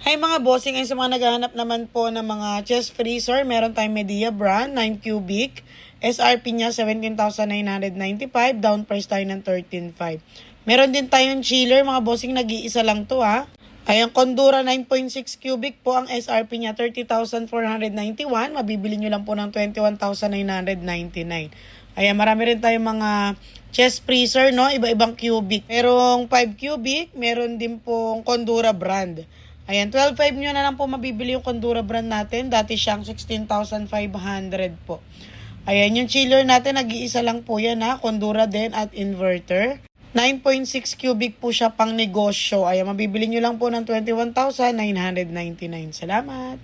Hi mga bossing, ay sa mga naghahanap naman po ng mga chest freezer, meron tayong Medea brand, 9 cubic. SRP niya 17,995, down price tayo ng 13,500. Meron din tayong chiller, mga bossing, nag-iisa lang to ha. Ay, ang Condura 9.6 cubic po, ang SRP niya 30,491, mabibili nyo lang po ng 21,999. Ayan, marami rin tayong mga chest freezer, no? Iba-ibang cubic. Merong 5 cubic, meron din pong Condura brand. Ayan, 12,500 nyo na lang po mabibili yung Condura brand natin. Dati siyang 16,500 po. Ayan, yung chiller natin, nag-iisa lang po yan ha. Condura din at inverter. 9.6 cubic po siya pang negosyo. Ayan, mabibili nyo lang po ng 21,999. Salamat!